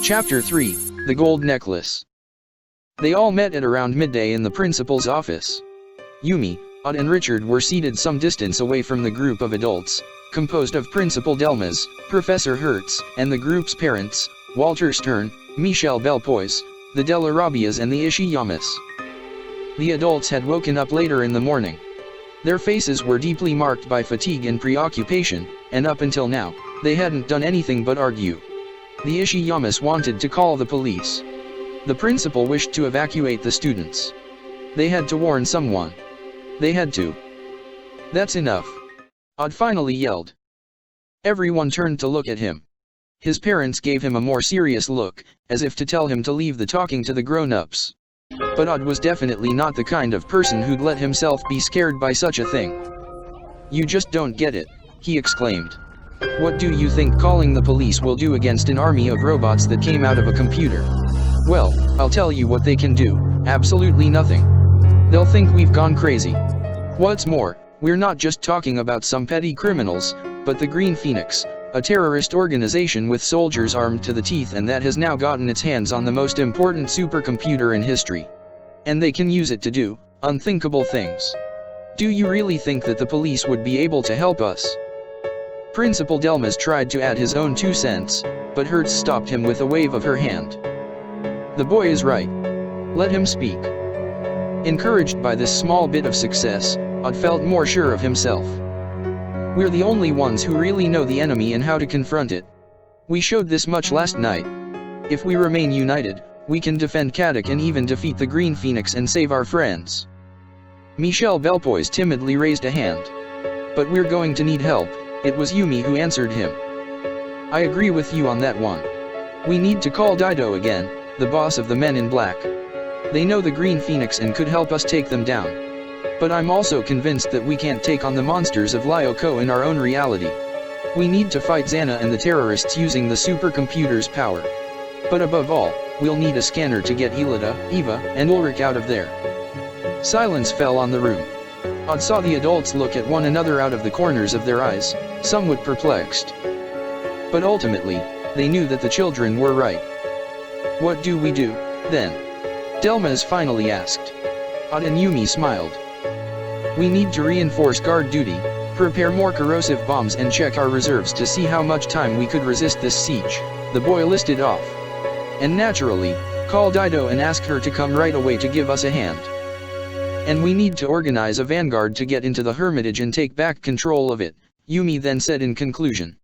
Chapter 3, The Gold Necklace. They all met at around midday in the principal's office. Yumi, Odd and Richard were seated some distance away from the group of adults, composed of Principal Delmas, Professor Hertz, and the group's parents, Walter Stern, Michel Belpoise, the Delarabias and the Ishiyamas. The adults had woken up later in the morning. Their faces were deeply marked by fatigue and preoccupation, and up until now, they hadn't done anything but argue. The Ishiyamas wanted to call the police. The principal wished to evacuate the students. They had to warn someone. They had to. That's enough. Odd finally yelled. Everyone turned to look at him. His parents gave him a more serious look, as if to tell him to leave the talking to the grown-ups. But Odd was definitely not the kind of person who'd let himself be scared by such a thing. You just don't get it, he exclaimed. What do you think calling the police will do against an army of robots that came out of a computer? Well, I'll tell you what they can do, absolutely nothing. They'll think we've gone crazy. What's more, we're not just talking about some petty criminals, but the Green Phoenix, a terrorist organization with soldiers armed to the teeth and that has now gotten its hands on the most important supercomputer in history. And they can use it to do unthinkable things. Do you really think that the police would be able to help us? Principal Delmas tried to add his own 2 cents, but Hertz stopped him with a wave of her hand. The boy is right. Let him speak. Encouraged by this small bit of success, Odd felt more sure of himself. We're the only ones who really know the enemy and how to confront it. We showed this much last night. If we remain united, we can defend Kadak and even defeat the Green Phoenix and save our friends. Michel Belpoise timidly raised a hand. But we're going to need help. It was Yumi who answered him. I agree with you on that one. We need to call Dido again, the boss of the Men in Black. They know the Green Phoenix and could help us take them down. But I'm also convinced that we can't take on the monsters of Lyoko in our own reality. We need to fight XANA and the terrorists using the supercomputer's power. But above all, we'll need a scanner to get Aelita, Eva, and Ulrich out of there. Silence fell on the room. Odd saw the adults look at one another out of the corners of their eyes, somewhat perplexed. But ultimately, they knew that the children were right. What do we do, then? Delmas finally asked. Odd and Yumi smiled. We need to reinforce guard duty, prepare more corrosive bombs and check our reserves to see how much time we could resist this siege, the boy listed off. And naturally, call Dido and ask her to come right away to give us a hand. And we need to organize a vanguard to get into the Hermitage and take back control of it, Yumi then said in conclusion.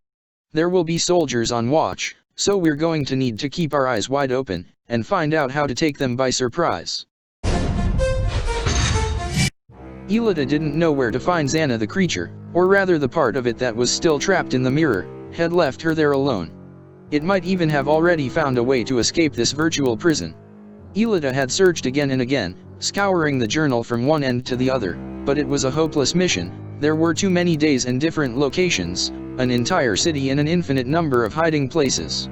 There will be soldiers on watch, so we're going to need to keep our eyes wide open, and find out how to take them by surprise. Aelita didn't know where to find XANA. The creature, or rather the part of it that was still trapped in the mirror, had left her there alone. It might even have already found a way to escape this virtual prison. Aelita had searched again and again, scouring the journal from one end to the other, but it was a hopeless mission. There were too many days and different locations, an entire city and an infinite number of hiding places.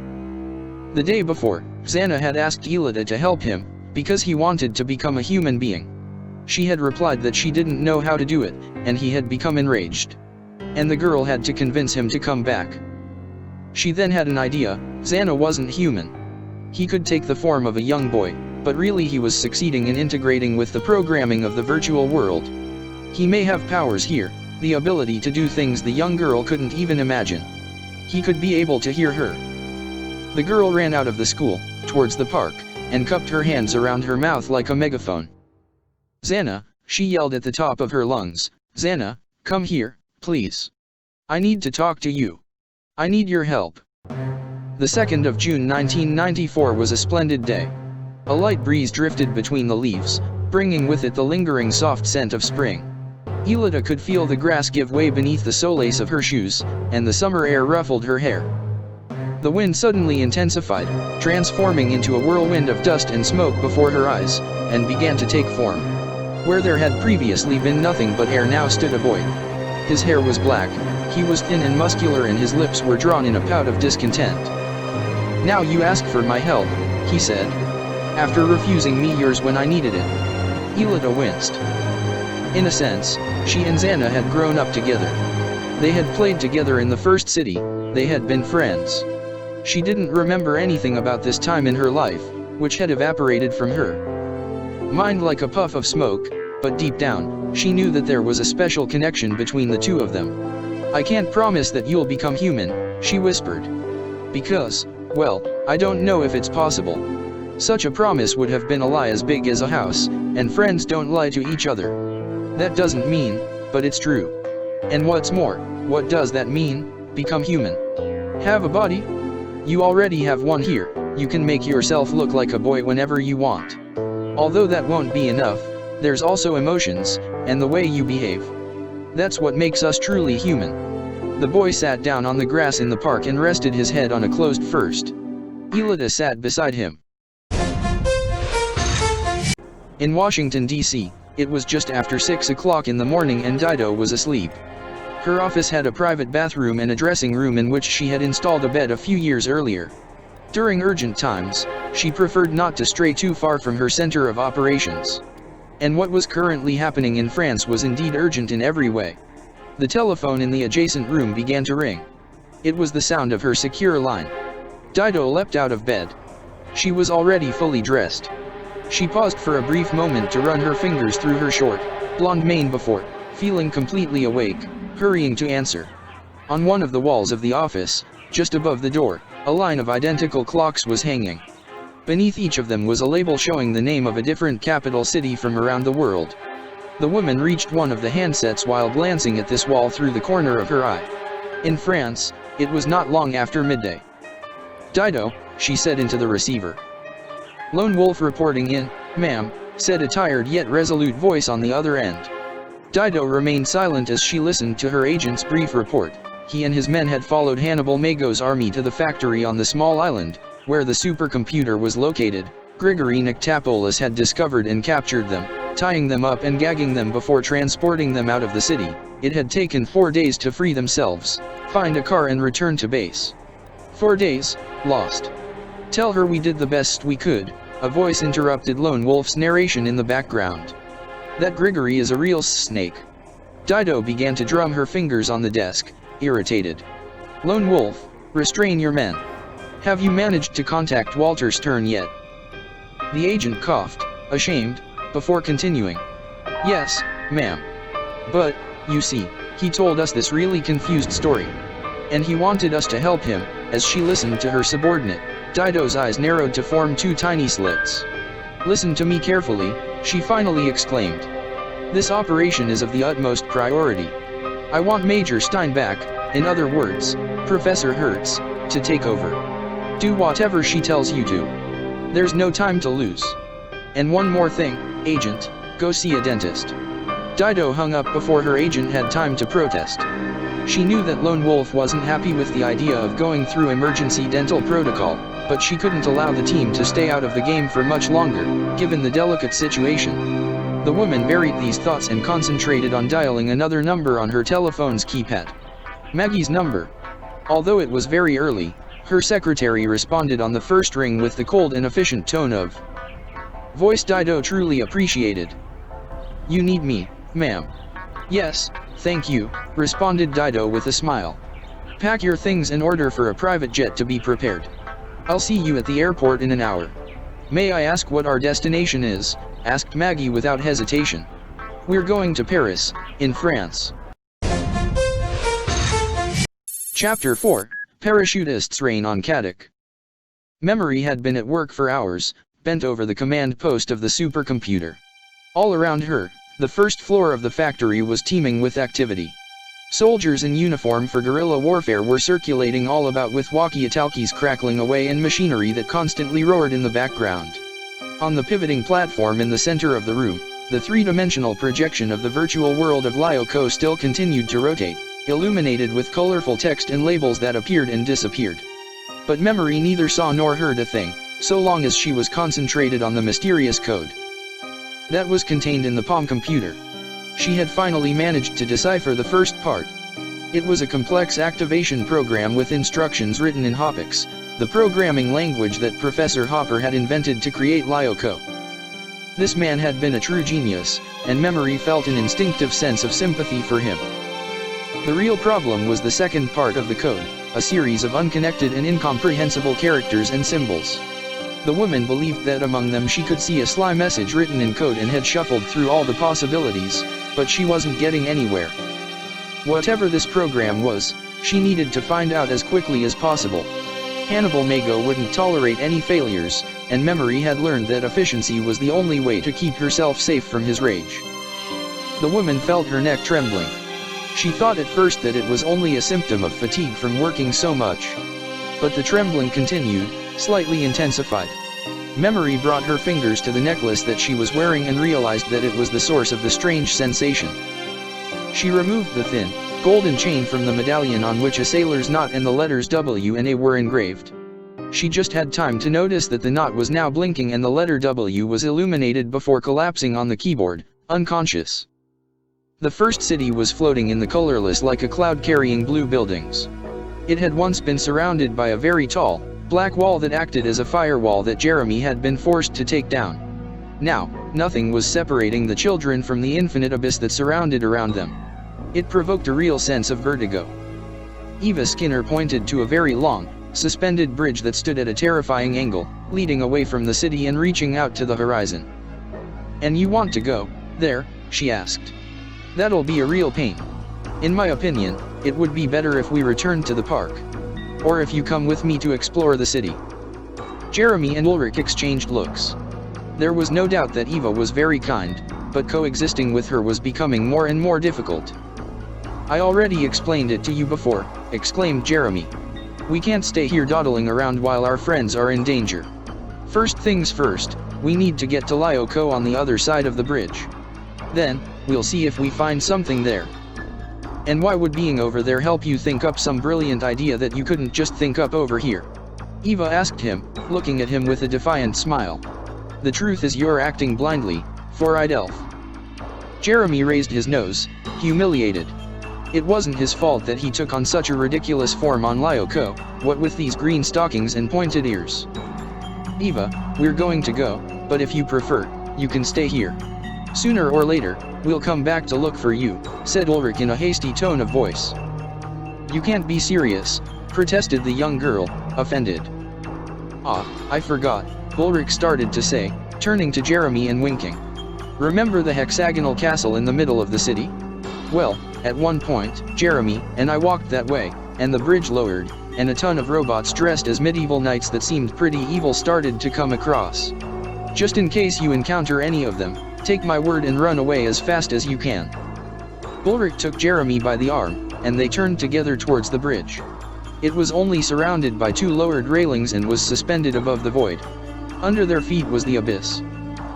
The day before, XANA had asked Aelita to help him, because he wanted to become a human being. She had replied that she didn't know how to do it, and he had become enraged. And the girl had to convince him to come back. She then had an idea. XANA wasn't human. He could take the form of a young boy, but really he was succeeding in integrating with the programming of the virtual world. He may have powers here, the ability to do things the young girl couldn't even imagine. He could be able to hear her. The girl ran out of the school, towards the park, and cupped her hands around her mouth like a megaphone. XANA, she yelled at the top of her lungs, XANA, come here, please. I need to talk to you. I need your help. The 2nd of June 1994 was a splendid day. A light breeze drifted between the leaves, bringing with it the lingering soft scent of spring. Aelita could feel the grass give way beneath the solace of her shoes, and the summer air ruffled her hair. The wind suddenly intensified, transforming into a whirlwind of dust and smoke before her eyes, and began to take form. Where there had previously been nothing but air now stood a boy. His hair was black, he was thin and muscular and his lips were drawn in a pout of discontent. Now you ask for my help, he said. After refusing me yours when I needed it. Aelita winced. In a sense, she and XANA had grown up together. They had played together in the first city, they had been friends. She didn't remember anything about this time in her life, which had evaporated from her mind like a puff of smoke, but deep down, she knew that there was a special connection between the two of them. "I can't promise that you'll become human," she whispered. "Because, well, I don't know if it's possible." Such a promise would have been a lie as big as a house, and friends don't lie to each other. That doesn't mean, but it's true. And what's more, what does that mean? Become human. Have a body? You already have one here. You can make yourself look like a boy whenever you want. Although that won't be enough, there's also emotions, and the way you behave. That's what makes us truly human. The boy sat down on the grass in the park and rested his head on a closed fist. Aelita sat beside him. In Washington, D.C., it was just after 6 o'clock in the morning and Dido was asleep. Her office had a private bathroom and a dressing room in which she had installed a bed a few years earlier. During urgent times, she preferred not to stray too far from her center of operations. And what was currently happening in France was indeed urgent in every way. The telephone in the adjacent room began to ring. It was the sound of her secure line. Dido leapt out of bed. She was already fully dressed. She paused for a brief moment to run her fingers through her short, blonde mane before, feeling completely awake, hurrying to answer. On one of the walls of the office, just above the door, a line of identical clocks was hanging. Beneath each of them was a label showing the name of a different capital city from around the world. The woman reached one of the handsets while glancing at this wall through the corner of her eye. In France, it was not long after midday. "Dido," she said into the receiver. "Lone Wolf reporting in, ma'am," said a tired yet resolute voice on the other end. Dido remained silent as she listened to her agent's brief report. He and his men had followed Hannibal Mago's army to the factory on the small island, where the supercomputer was located. Grigory Nictopoulos had discovered and captured them, tying them up and gagging them before transporting them out of the city. It had taken 4 days to free themselves, find a car and return to base. 4 days, lost. "Tell her we did the best we could," a voice interrupted Lone Wolf's narration in the background. "That Grigory is a real snake." Dido began to drum her fingers on the desk, irritated. "Lone Wolf, restrain your men. Have you managed to contact Walter Stern yet?" The agent coughed, ashamed, before continuing. "Yes, ma'am. But, you see, he told us this really confused story. And he wanted us to help him." As she listened to her subordinate, Dido's eyes narrowed to form 2 tiny slits. "Listen to me carefully," she finally exclaimed. "This operation is of the utmost priority. I want Major Steinbach, in other words, Professor Hertz, to take over. Do whatever she tells you to. There's no time to lose. And one more thing, agent, go see a dentist." Dido hung up before her agent had time to protest. She knew that Lone Wolf wasn't happy with the idea of going through emergency dental protocol, but she couldn't allow the team to stay out of the game for much longer, given the delicate situation. The woman buried these thoughts and concentrated on dialing another number on her telephone's keypad. Maggie's number. Although it was very early, her secretary responded on the first ring with the cold and efficient tone of voice Dido truly appreciated. "You need me, ma'am." "Yes, thank you," responded Dido with a smile. "Pack your things in order for a private jet to be prepared. I'll see you at the airport in an hour." "May I ask what our destination is?" asked Maggie without hesitation. "We're going to Paris, in France." Chapter 4, Parachutists Rain on Kadak. Memory had been at work for hours, bent over the command post of the supercomputer. All around her, the first floor of the factory was teeming with activity. Soldiers in uniform for guerrilla warfare were circulating all about with walkie-talkies crackling away and machinery that constantly roared in the background. On the pivoting platform in the center of the room, the three-dimensional projection of the virtual world of Lyoko still continued to rotate, illuminated with colorful text and labels that appeared and disappeared. But Memory neither saw nor heard a thing, so long as she was concentrated on the mysterious code that was contained in the Palm computer. She had finally managed to decipher the first part. It was a complex activation program with instructions written in Hoppics, the programming language that Professor Hopper had invented to create Lyoko. This man had been a true genius, and Memory felt an instinctive sense of sympathy for him. The real problem was the second part of the code, a series of unconnected and incomprehensible characters and symbols. The woman believed that among them she could see a sly message written in code and had shuffled through all the possibilities, but she wasn't getting anywhere. Whatever this program was, she needed to find out as quickly as possible. Hannibal Mago wouldn't tolerate any failures, and Memory had learned that efficiency was the only way to keep herself safe from his rage. The woman felt her neck trembling. She thought at first that it was only a symptom of fatigue from working so much. But the trembling continued, slightly intensified. Memory brought her fingers to the necklace that she was wearing and realized that it was the source of the strange sensation. She removed the thin, golden chain from the medallion on which a sailor's knot and the letters W and A were engraved. She just had time to notice that the knot was now blinking and the letter W was illuminated before collapsing on the keyboard, unconscious. The first city was floating in the colorless like a cloud carrying blue buildings. It had once been surrounded by a very tall, black wall that acted as a firewall that Jeremy had been forced to take down. Now, nothing was separating the children from the infinite abyss that surrounded around them. It provoked a real sense of vertigo. Eva Skinner pointed to a very long, suspended bridge that stood at a terrifying angle, leading away from the city and reaching out to the horizon. "And you want to go there?" she asked. "That'll be a real pain. In my opinion, it would be better if we returned to the park. Or if you come with me to explore the city." Jeremy and Ulrich exchanged looks. There was no doubt that Eva was very kind, but coexisting with her was becoming more and more difficult. "I already explained it to you before," exclaimed Jeremy. "We can't stay here dawdling around while our friends are in danger. First things first, we need to get to Lyoko on the other side of the bridge. Then, we'll see if we find something there." "And why would being over there help you think up some brilliant idea that you couldn't just think up over here?" Eva asked him, looking at him with a defiant smile. "The truth is you're acting blindly, four-eyed elf." Jeremy raised his nose, humiliated. It wasn't his fault that he took on such a ridiculous form on Lyoko, what with these green stockings and pointed ears. "Eva, we're going to go, but if you prefer, you can stay here. Sooner or later, we'll come back to look for you," said Ulrich in a hasty tone of voice. "You can't be serious," protested the young girl, offended. "Ah, I forgot," Ulrich started to say, turning to Jeremy and winking. "Remember the hexagonal castle in the middle of the city? Well, at one point, Jeremy and I walked that way, and the bridge lowered, and a ton of robots dressed as medieval knights that seemed pretty evil started to come across. Just in case you encounter any of them, take my word and run away as fast as you can." Ulrich took Jeremy by the arm, and they turned together towards the bridge. It was only surrounded by two lowered railings and was suspended above the void. Under their feet was the abyss.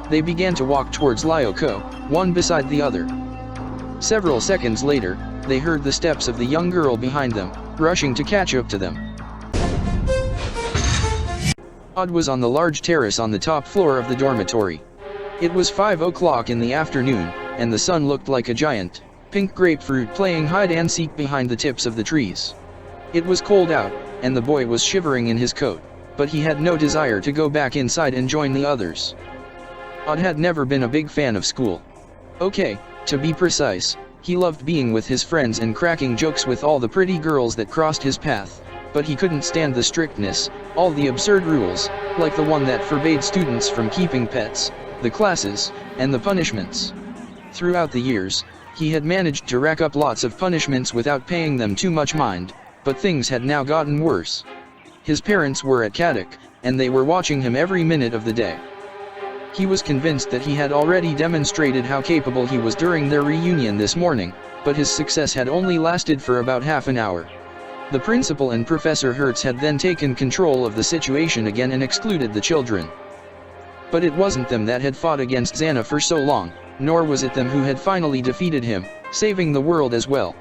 They began to walk towards Lyoko, one beside the other. Several seconds later, they heard the steps of the young girl behind them, rushing to catch up to them. Odd was on the large terrace on the top floor of the dormitory. It was 5 o'clock in the afternoon, and the sun looked like a giant, pink grapefruit playing hide-and-seek behind the tips of the trees. It was cold out, and the boy was shivering in his coat, but he had no desire to go back inside and join the others. Odd had never been a big fan of school. Okay, to be precise, he loved being with his friends and cracking jokes with all the pretty girls that crossed his path, but he couldn't stand the strictness, all the absurd rules, like the one that forbade students from keeping pets, the classes, and the punishments. Throughout the years, he had managed to rack up lots of punishments without paying them too much mind, but things had now gotten worse. His parents were at Kadak, and they were watching him every minute of the day. He was convinced that he had already demonstrated how capable he was during their reunion this morning, but his success had only lasted for about half an hour. The principal and Professor Hertz had then taken control of the situation again and excluded the children. But it wasn't them that had fought against XANA for so long, nor was it them who had finally defeated him, saving the world as well.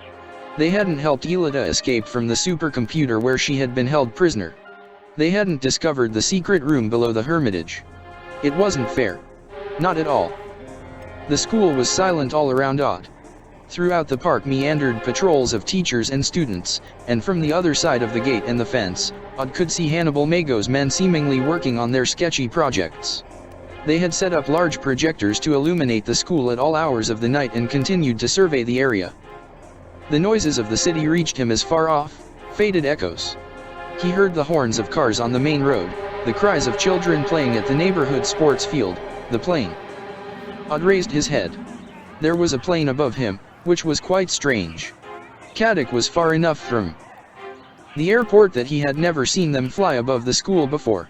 They hadn't helped Aelita escape from the supercomputer where she had been held prisoner. They hadn't discovered the secret room below the hermitage. It wasn't fair. Not at all. The school was silent all around Odd. Throughout the park meandered patrols of teachers and students, and from the other side of the gate and the fence, Odd could see Hannibal Mago's men seemingly working on their sketchy projects. They had set up large projectors to illuminate the school at all hours of the night and continued to survey the area. The noises of the city reached him as far off, faded echoes. He heard the horns of cars on the main road, the cries of children playing at the neighborhood sports field, the plane. Odd raised his head. There was a plane above him, which was quite strange. Kadak was far enough from the airport that he had never seen them fly above the school before.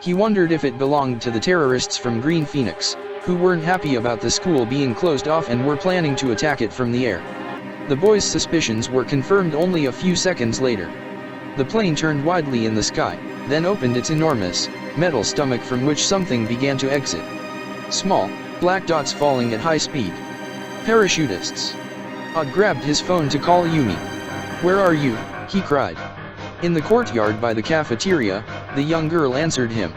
He wondered if it belonged to the terrorists from Green Phoenix, who weren't happy about the school being closed off and were planning to attack it from the air. The boy's suspicions were confirmed only a few seconds later. The plane turned widely in the sky, then opened its enormous, metal stomach from which something began to exit. Small, black dots falling at high speed. Parachutists. Odd grabbed his phone to call Yumi. "Where are you?" he cried. In the courtyard by the cafeteria, the young girl answered him.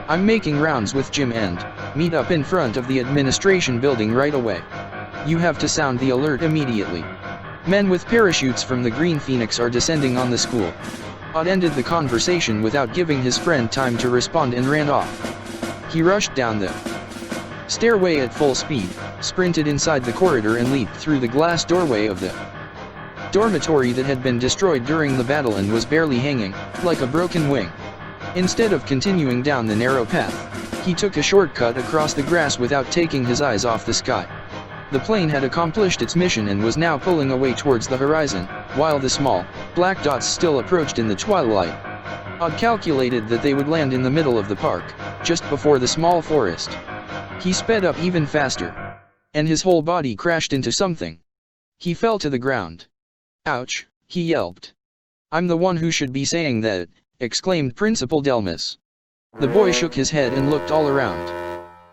"I'm making rounds with Jim and meet up in front of the administration building right away. You have to sound the alert immediately. Men with parachutes from the Green Phoenix are descending on the school." Odd ended the conversation without giving his friend time to respond and ran off. He rushed down the stairway at full speed, sprinted inside the corridor and leaped through the glass doorway of the dormitory that had been destroyed during the battle and was barely hanging, like a broken wing. Instead of continuing down the narrow path, he took a shortcut across the grass without taking his eyes off the sky. The plane had accomplished its mission and was now pulling away towards the horizon, while the small, black dots still approached in the twilight. Odd calculated that they would land in the middle of the park, just before the small forest. He sped up even faster, and his whole body crashed into something. He fell to the ground. "Ouch," he yelped. "I'm the one who should be saying that," exclaimed Principal Delmas. The boy shook his head and looked all around.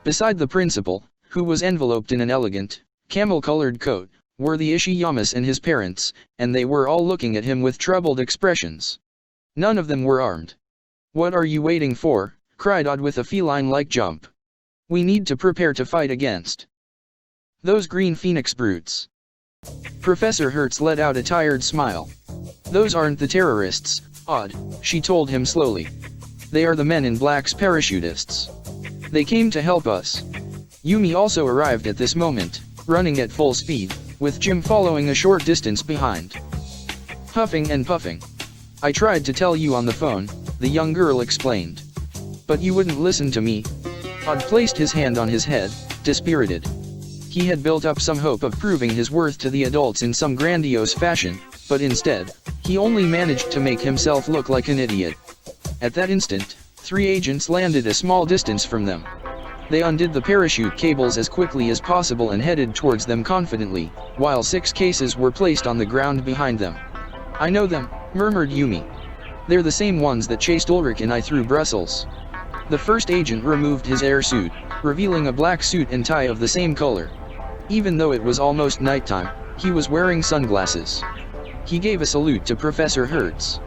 Beside the principal, who was enveloped in an elegant, camel-colored coat, were the Ishiyamas and his parents, and they were all looking at him with troubled expressions. None of them were armed. "What are you waiting for?" cried Odd with a feline-like jump. "We need to prepare to fight against those Green Phoenix brutes." Professor Hertz let out a tired smile. "Those aren't the terrorists, Odd," she told him slowly. "They are the men in black's parachutists. They came to help us." Yumi also arrived at this moment, running at full speed, with Jim following a short distance behind. Huffing and puffing. "I tried to tell you on the phone," the young girl explained. "But you wouldn't listen to me." Odd placed his hand on his head, dispirited. He had built up some hope of proving his worth to the adults in some grandiose fashion, but instead, he only managed to make himself look like an idiot. At that instant, 3 agents landed a small distance from them. They undid the parachute cables as quickly as possible and headed towards them confidently, while 6 cases were placed on the ground behind them. "I know them," murmured Yumi. "They're the same ones that chased Ulrich and I through Brussels." The first agent removed his air suit, revealing a black suit and tie of the same color. Even though it was almost nighttime, he was wearing sunglasses. He gave a salute to Professor Hertz.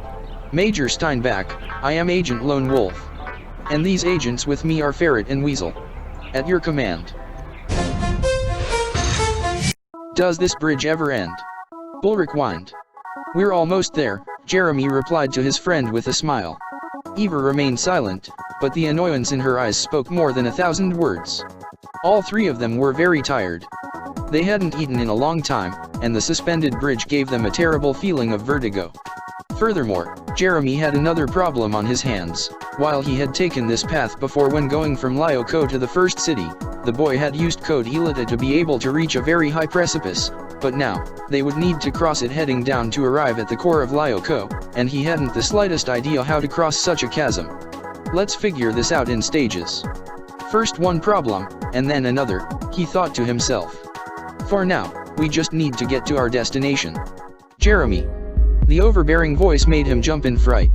"Major Steinbach, I am Agent Lone Wolf. And these agents with me are Ferret and Weasel. At your command." "Does this bridge ever end?" Ulrich whined. "We're almost there," Jeremy replied to his friend with a smile. Eva remained silent, but the annoyance in her eyes spoke more than 1,000 words. All 3 of them were very tired. They hadn't eaten in a long time, and the suspended bridge gave them a terrible feeling of vertigo. Furthermore, Jeremy had another problem on his hands. While he had taken this path before when going from Lyoko to the first city, the boy had used code Aelita to be able to reach a very high precipice, but now, they would need to cross it heading down to arrive at the core of Lyoko, and he hadn't the slightest idea how to cross such a chasm. "Let's figure this out in stages. First one problem, and then another," he thought to himself. "For now, we just need to get to our destination." "Jeremy." The overbearing voice made him jump in fright.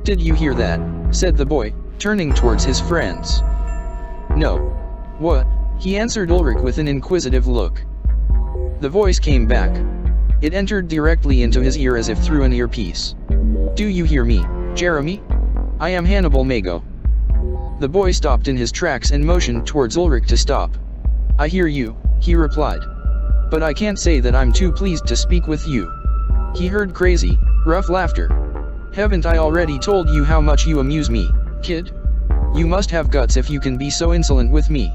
"Did you hear that?" said the boy, turning towards his friends. "No." "What?" he answered Ulrich with an inquisitive look. The voice came back. It entered directly into his ear as if through an earpiece. "Do you hear me, Jeremy? I am Hannibal Mago." The boy stopped in his tracks and motioned towards Ulrich to stop. "I hear you," he replied. "But I can't say that I'm too pleased to speak with you." He heard crazy, rough laughter. "Haven't I already told you how much you amuse me, kid? You must have guts if you can be so insolent with me.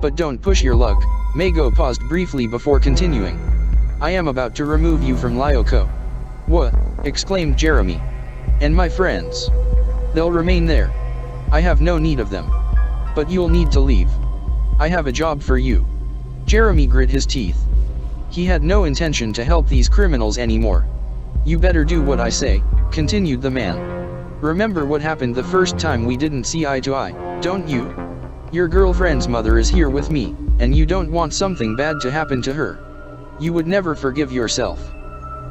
But don't push your luck." Mago paused briefly before continuing. "I am about to remove you from Lyoko. "What?" exclaimed Jeremy. "And my friends? They'll remain there. I have no need of them. But you'll need to leave. I have a job for you." Jeremy grit his teeth. He had no intention to help these criminals anymore. "You better do what I say," continued the man. "Remember what happened the first time we didn't see eye to eye, don't you? Your girlfriend's mother is here with me, and you don't want something bad to happen to her. You would never forgive yourself."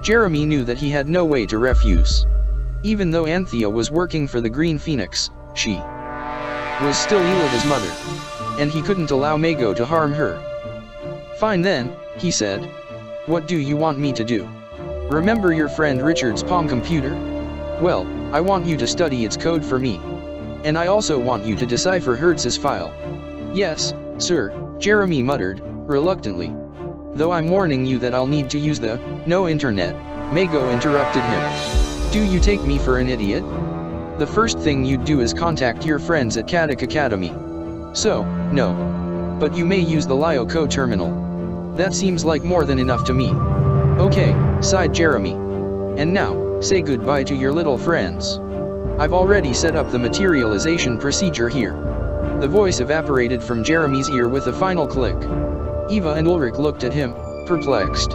Jeremy knew that he had no way to refuse. Even though Anthea was working for the Green Phoenix, she was still Aelita's mother, and he couldn't allow Mago to harm her. "Fine then," he said. "What do you want me to do? Remember your friend Richard's Palm computer? Well, I want you to study its code for me. And I also want you to decipher Hertz's file." "Yes, sir," Jeremy muttered, reluctantly. "Though I'm warning you that I'll need to use the no internet," Mago interrupted him. "Do you take me for an idiot? The first thing you'd do is contact your friends at Kadak Academy. So, no. But you may use the Lyoko terminal. That seems like more than enough to me." "Okay," sighed Jeremy. "And now, say goodbye to your little friends. I've already set up the materialization procedure here." The voice evaporated from Jeremy's ear with a final click. Eva and Ulrich looked at him, perplexed.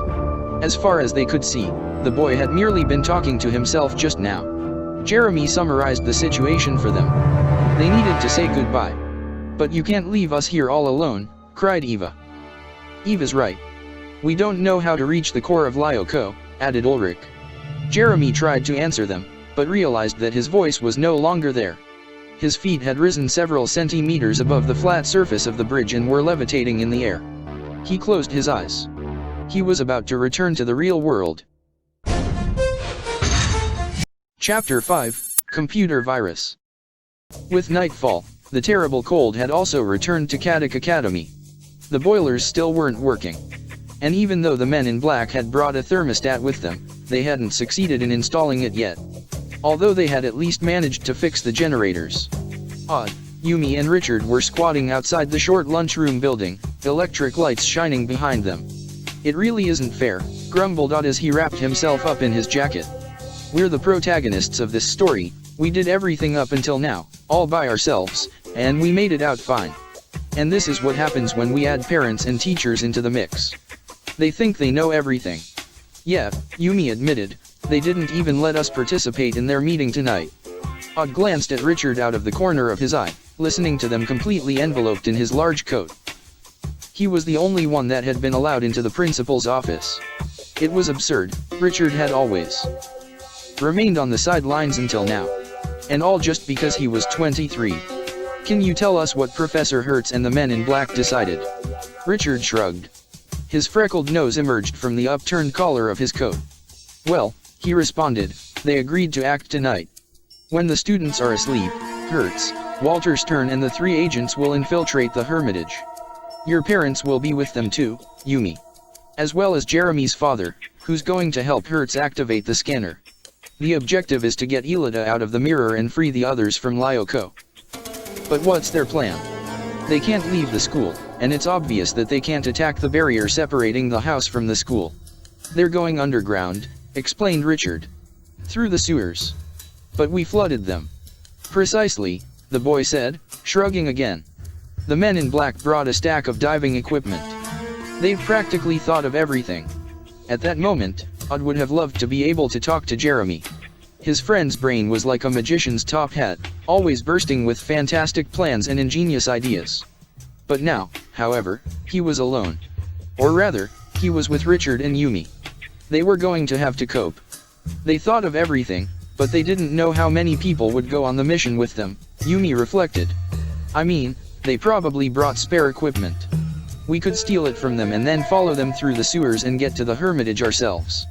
As far as they could see, the boy had merely been talking to himself just now. Jeremy summarized the situation for them. They needed to say goodbye. "But you can't leave us here all alone," cried Eva. "Eva's right. We don't know how to reach the core of Lyoko," added Ulrich. Jeremy tried to answer them, but realized that his voice was no longer there. His feet had risen several centimeters above the flat surface of the bridge and were levitating in the air. He closed his eyes. He was about to return to the real world. Chapter 5, Computer Virus. With nightfall, the terrible cold had also returned to Kadak Academy. The boilers still weren't working. And even though the men in black had brought a thermostat with them, they hadn't succeeded in installing it yet. Although they had at least managed to fix the generators. Odd, Yumi and Richard were squatting outside the short lunchroom building, electric lights shining behind them. "It really isn't fair," grumbled Odd as he wrapped himself up in his jacket. "We're the protagonists of this story, we did everything up until now, all by ourselves, and we made it out fine. And this is what happens when we add parents and teachers into the mix. They think they know everything." "Yeah," Yumi admitted, "they didn't even let us participate in their meeting tonight." Odd glanced at Richard out of the corner of his eye, listening to them completely enveloped in his large coat. He was the only one that had been allowed into the principal's office. It was absurd. Richard had always remained on the sidelines until now. And all just because he was 23. "Can you tell us what Professor Hertz and the men in black decided?" Richard shrugged. His freckled nose emerged from the upturned collar of his coat. "Well," he responded, "they agreed to act tonight. When the students are asleep, Hertz, Walter Stern and the 3 agents will infiltrate the Hermitage. Your parents will be with them too, Yumi. As well as Jeremy's father, who's going to help Hertz activate the scanner. The objective is to get Aelita out of the mirror and free the others from Lyoko. But what's their plan? They can't leave the school, and it's obvious that they can't attack the barrier separating the house from the school. They're going underground," explained Richard. "Through the sewers. But we flooded them." "Precisely," the boy said, shrugging again. The men in black brought a stack of diving equipment. They've practically thought of everything. At that moment, Odd would have loved to be able to talk to Jeremy. His friend's brain was like a magician's top hat, always bursting with fantastic plans and ingenious ideas. But now, however, he was alone. Or rather, he was with Richard and Yumi. They were going to have to cope. They thought of everything, but they didn't know how many people would go on the mission with them, Yumi reflected. "I mean, they probably brought spare equipment. We could steal it from them and then follow them through the sewers and get to the Hermitage ourselves."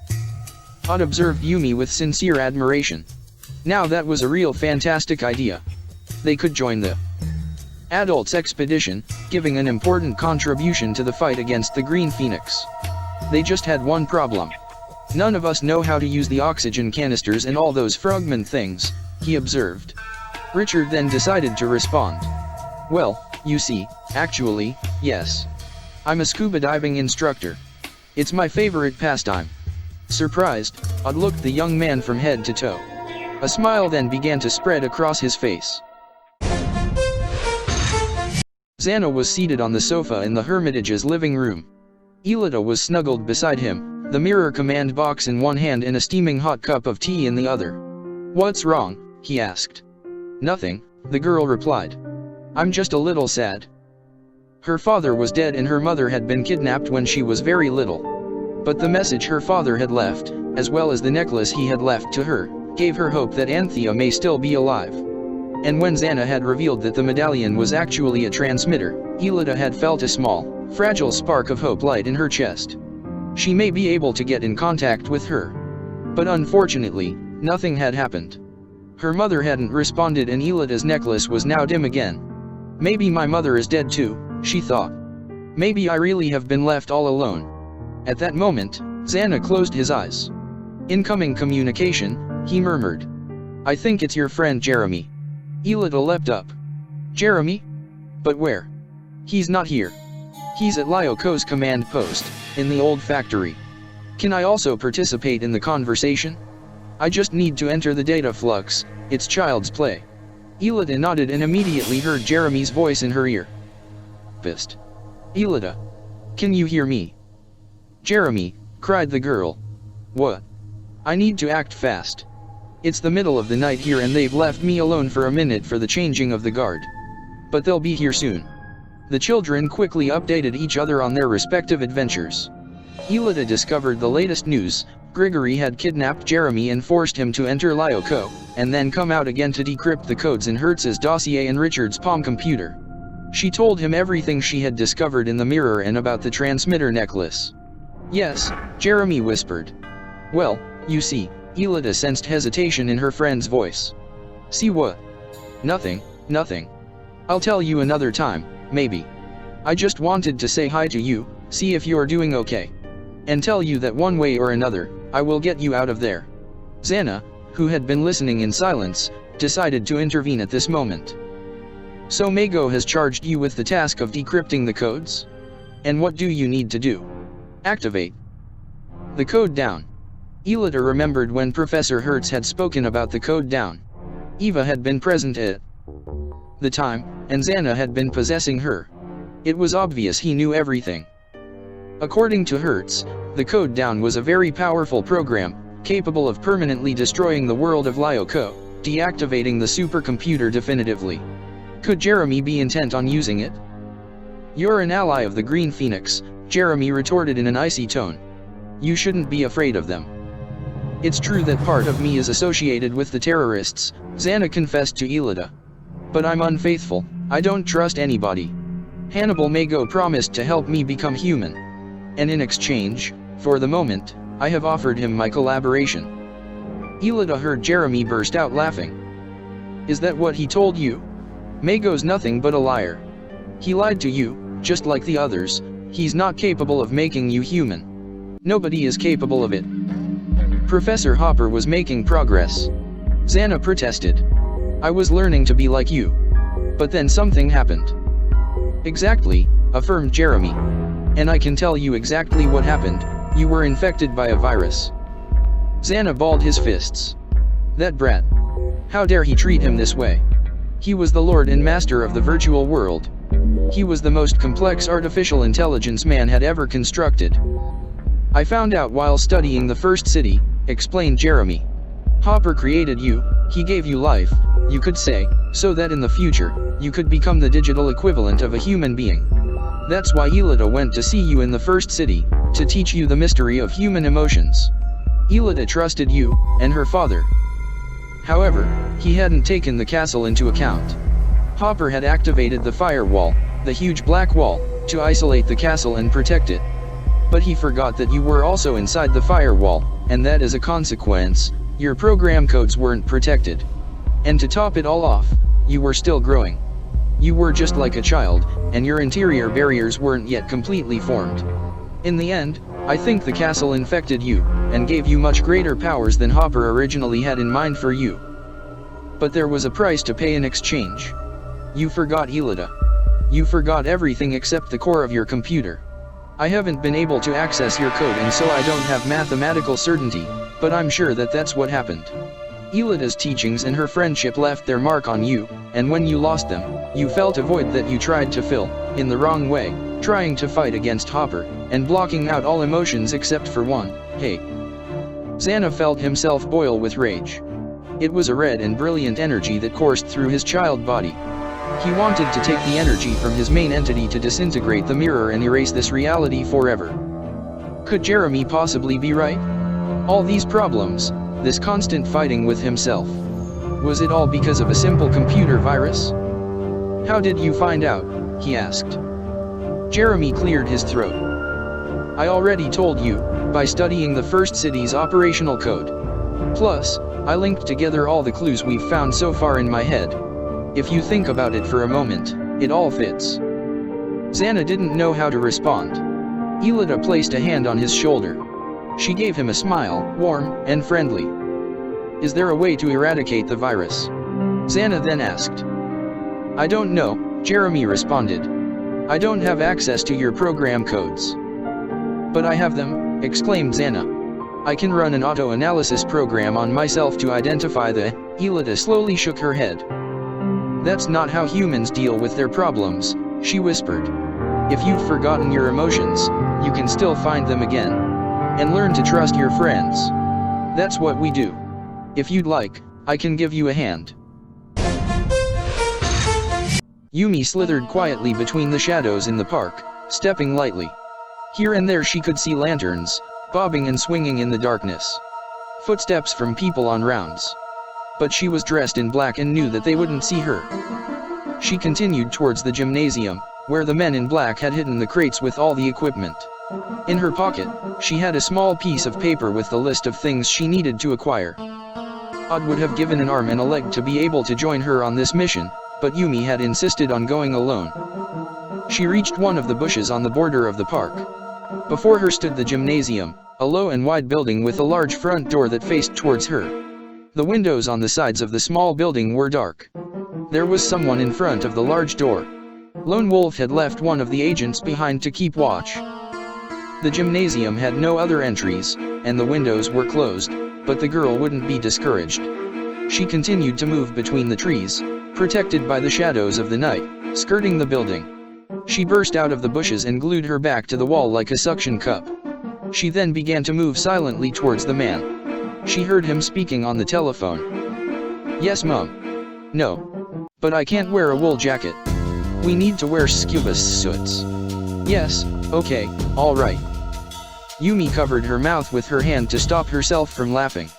Odd observed Yumi with sincere admiration. Now that was a real fantastic idea. They could join the adults expedition, giving an important contribution to the fight against the Green Phoenix. They just had one problem. "None of us know how to use the oxygen canisters and all those frogman things," he observed. Richard then decided to respond. "Well, you see, actually, yes. I'm a scuba diving instructor. It's my favorite pastime. Surprised, Odd looked the young man from head to toe. A smile then began to spread across his face. XANA was seated on the sofa in the Hermitage's living room. Aelita was snuggled beside him, the mirror command box in one hand and a steaming hot cup of tea in the other. "What's wrong?" he asked. "Nothing," the girl replied. "I'm just a little sad." Her father was dead and her mother had been kidnapped when she was very little. But the message her father had left, as well as the necklace he had left to her, gave her hope that Anthea may still be alive. And when XANA had revealed that the medallion was actually a transmitter, Aelita had felt a small, fragile spark of hope light in her chest. She may be able to get in contact with her. But unfortunately, nothing had happened. Her mother hadn't responded and Aelita's necklace was now dim again. "Maybe my mother is dead too," she thought. "Maybe I really have been left all alone." At that moment, XANA closed his eyes. "Incoming communication," he murmured. "I think it's your friend Jeremy." Aelita leapt up. "Jeremy? But where? He's not here. He's at Lyoko's command post, in the old factory. Can I also participate in the conversation? I just need to enter the data flux, it's child's play." Aelita nodded and immediately heard Jeremy's voice in her ear. "Pissed. Aelita. Can you hear me?" "Jeremy," cried the girl. "What? I need to act fast. It's the middle of the night here and they've left me alone for a minute for the changing of the guard. But they'll be here soon." The children quickly updated each other on their respective adventures. Aelita discovered the latest news. Grigory had kidnapped Jeremy and forced him to enter Lyoko, and then come out again to decrypt the codes in Hertz's dossier and Richard's palm computer. She told him everything she had discovered in the mirror and about the transmitter necklace. "Yes," Jeremy whispered. "Well, you see," Aelita sensed hesitation in her friend's voice. "See what?" "Nothing, nothing. I'll tell you another time, maybe. I just wanted to say hi to you, see if you're doing okay. And tell you that one way or another, I will get you out of there." XANA, who had been listening in silence, decided to intervene at this moment. "So Mago has charged you with the task of decrypting the codes? And what do you need to do?" "Activate the code down." Aelita remembered when Professor Hertz had spoken about the code down. Eva had been present at the time, and XANA had been possessing her. It was obvious he knew everything. According to Hertz, the code down was a very powerful program, capable of permanently destroying the world of Lyoko, deactivating the supercomputer definitively. Could Jeremy be intent on using it? "You're an ally of the Green Phoenix," Jeremy retorted in an icy tone. "You shouldn't be afraid of them." "It's true that part of me is associated with the terrorists," XANA confessed to Aelita. "But I'm unfaithful, I don't trust anybody. Hannibal Mago promised to help me become human. And in exchange, for the moment, I have offered him my collaboration." Aelita heard Jeremy burst out laughing. "Is that what he told you? Mago's nothing but a liar. He lied to you, just like the others. He's not capable of making you human. Nobody is capable of it." Professor Hopper was making progress. XANA protested. "I was learning to be like you. But then something happened." "Exactly," affirmed Jeremy. "And I can tell you exactly what happened. You were infected by a virus." XANA balled his fists. "That brat. How dare he treat him this way? He was the lord and master of the virtual world. He was the most complex artificial intelligence man had ever constructed." "I found out while studying the first city," explained Jeremy. "Hopper created you, he gave you life, you could say, so that in the future, you could become the digital equivalent of a human being. That's why Aelita went to see you in the first city, to teach you the mystery of human emotions. Aelita trusted you, and her father. However, he hadn't taken the castle into account. Hopper had activated the firewall, the huge black wall, to isolate the castle and protect it. But he forgot that you were also inside the firewall, and that as a consequence, your program codes weren't protected. And to top it all off, you were still growing. You were just like a child, and your interior barriers weren't yet completely formed. In the end, I think the castle infected you, and gave you much greater powers than Hopper originally had in mind for you. But there was a price to pay in exchange. You forgot Aelita. You forgot everything except the core of your computer. I haven't been able to access your code and so I don't have mathematical certainty, but I'm sure that that's what happened. Aelita's teachings and her friendship left their mark on you, and when you lost them, you felt a void that you tried to fill, in the wrong way, trying to fight against Hopper, and blocking out all emotions except for one, hate. XANA felt himself boil with rage. It was a red and brilliant energy that coursed through his child body. He wanted to take the energy from his main entity to disintegrate the mirror and erase this reality forever. Could Jeremy possibly be right? All these problems, this constant fighting with himself. Was it all because of a simple computer virus? How did you find out? He asked. Jeremy cleared his throat. I already told you, by studying the first city's operational code. Plus, I linked together all the clues we've found so far in my head. If you think about it for a moment, it all fits. XANA didn't know how to respond. Aelita placed a hand on his shoulder. She gave him a smile, warm and friendly. Is there a way to eradicate the virus? XANA then asked. I don't know, Jeremy responded. I don't have access to your program codes. But I have them, exclaimed XANA. I can run an auto-analysis program on myself to identify the... Aelita slowly shook her head. That's not how humans deal with their problems, she whispered. If you've forgotten your emotions, you can still find them again. And learn to trust your friends. That's what we do. If you'd like, I can give you a hand. Yumi slithered quietly between the shadows in the park, stepping lightly. Here and there she could see lanterns, bobbing and swinging in the darkness. Footsteps from people on rounds. But she was dressed in black and knew that they wouldn't see her. She continued towards the gymnasium, where the men in black had hidden the crates with all the equipment. In her pocket, she had a small piece of paper with the list of things she needed to acquire. Odd would have given an arm and a leg to be able to join her on this mission, but Yumi had insisted on going alone. She reached one of the bushes on the border of the park. Before her stood the gymnasium, a low and wide building with a large front door that faced towards her. The windows on the sides of the small building were dark. There was someone in front of the large door. Lone Wolf had left one of the agents behind to keep watch. The gymnasium had no other entries, and the windows were closed, but the girl wouldn't be discouraged. She continued to move between the trees, protected by the shadows of the night, skirting the building. She burst out of the bushes and glued her back to the wall like a suction cup. She then began to move silently towards the man. She heard him speaking on the telephone. Yes, Mom. No. But I can't wear a wool jacket. We need to wear scuba suits. Yes, okay, alright. Yumi covered her mouth with her hand to stop herself from laughing.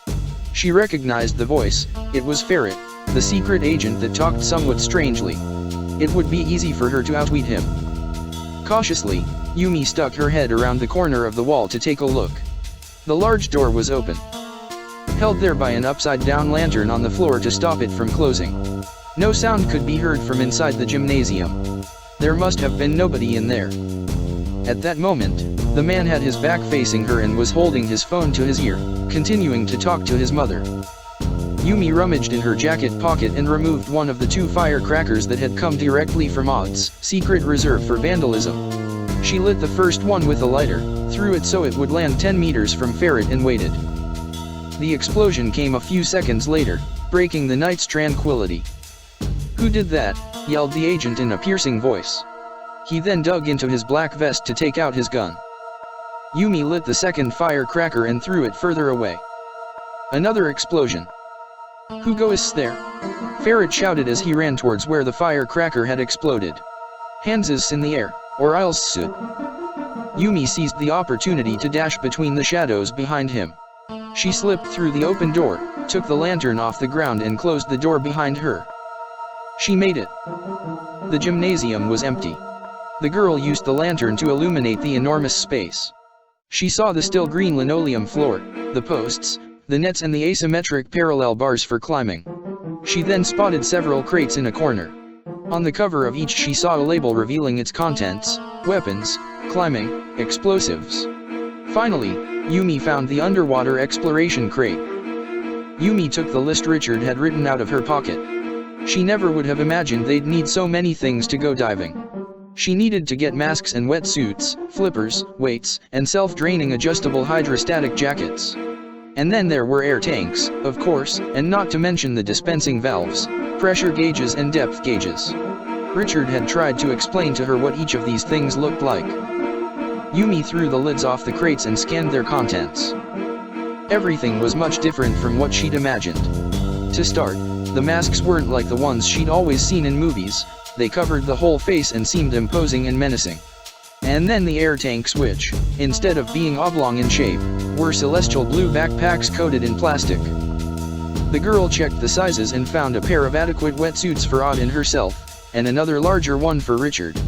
She recognized the voice. It was Ferret, the secret agent that talked somewhat strangely. It would be easy for her to outwit him. Cautiously, Yumi stuck her head around the corner of the wall to take a look. The large door was open, held there by an upside-down lantern on the floor to stop it from closing. No sound could be heard from inside the gymnasium. There must have been nobody in there. At that moment, the man had his back facing her and was holding his phone to his ear, continuing to talk to his mother. Yumi rummaged in her jacket pocket and removed one of the 2 firecrackers that had come directly from Odd's secret reserve for vandalism. She lit the first one with a lighter, threw it so it would land 10 meters from Ferret and waited. The explosion came a few seconds later, breaking the night's tranquility. Who did that? Yelled the agent in a piercing voice. He then dug into his black vest to take out his gun. Yumi lit the second firecracker and threw it further away. Another explosion. Who goes there? Ferret shouted as he ran towards where the firecracker had exploded. Hands is in the air, or I'll shoot. Yumi seized the opportunity to dash between the shadows behind him. She slipped through the open door, took the lantern off the ground and closed the door behind her. She made it. The gymnasium was empty. The girl used the lantern to illuminate the enormous space. She saw the still green linoleum floor, the posts, the nets and the asymmetric parallel bars for climbing. She then spotted several crates in a corner. On the cover of each she saw a label revealing its contents: weapons, climbing, explosives. Finally, Yumi found the underwater exploration crate. Yumi took the list Richard had written out of her pocket. She never would have imagined they'd need so many things to go diving. She needed to get masks and wetsuits, flippers, weights, and self-draining adjustable hydrostatic jackets. And then there were air tanks, of course, and not to mention the dispensing valves, pressure gauges and depth gauges. Richard had tried to explain to her what each of these things looked like. Yumi threw the lids off the crates and scanned their contents. Everything was much different from what she'd imagined. To start, the masks weren't like the ones she'd always seen in movies. They covered the whole face and seemed imposing and menacing. And then the air tanks, which, instead of being oblong in shape, were celestial blue backpacks coated in plastic. The girl checked the sizes and found a pair of adequate wetsuits for Odd and herself, and another larger one for Richard.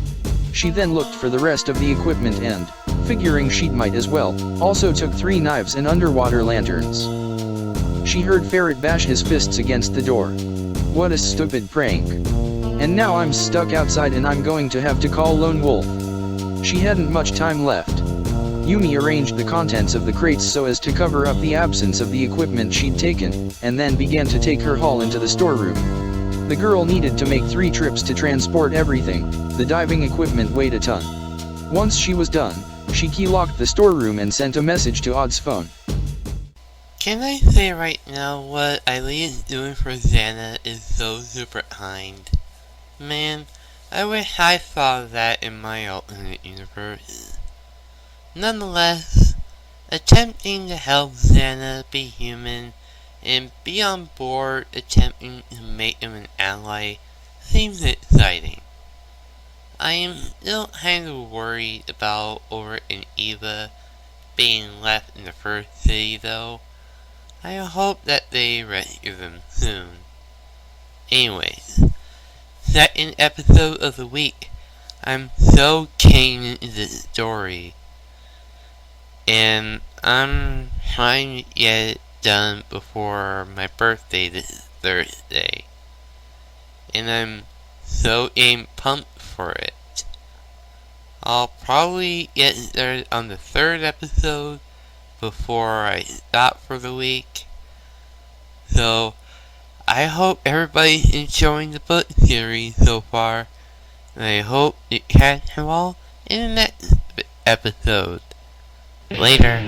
She then looked for the rest of the equipment and, figuring she might as well, also took 3 knives and underwater lanterns. She heard Ferret bash his fists against the door. What a stupid prank. And now I'm stuck outside and I'm going to have to call Lone Wolf. She hadn't much time left. Yumi arranged the contents of the crates so as to cover up the absence of the equipment she'd taken, and then began to take her haul into the storeroom. The girl needed to make 3 trips to transport everything. The diving equipment weighed a ton. Once she was done, she key-locked the storeroom and sent a message to Odd's phone. Can I say right now what Aelita's doing for XANA is so super kind? Man, I wish I saw that in my alternate universe. Nonetheless, attempting to help XANA be human and be on board attempting to make him an ally seems exciting. I am still kind of worried about Ulrich and Eva being left in the first city though. I hope that they rescue them soon. Anyways, second episode of the week. I'm so keen into this story. And I'm trying to get it done before my birthday this Thursday. And I'm so pumped for it. I'll probably get started on the 3rd episode before I stop for the week. So, I hope everybody's enjoying the book series so far. And I hope to catch you all in the next episode. Later.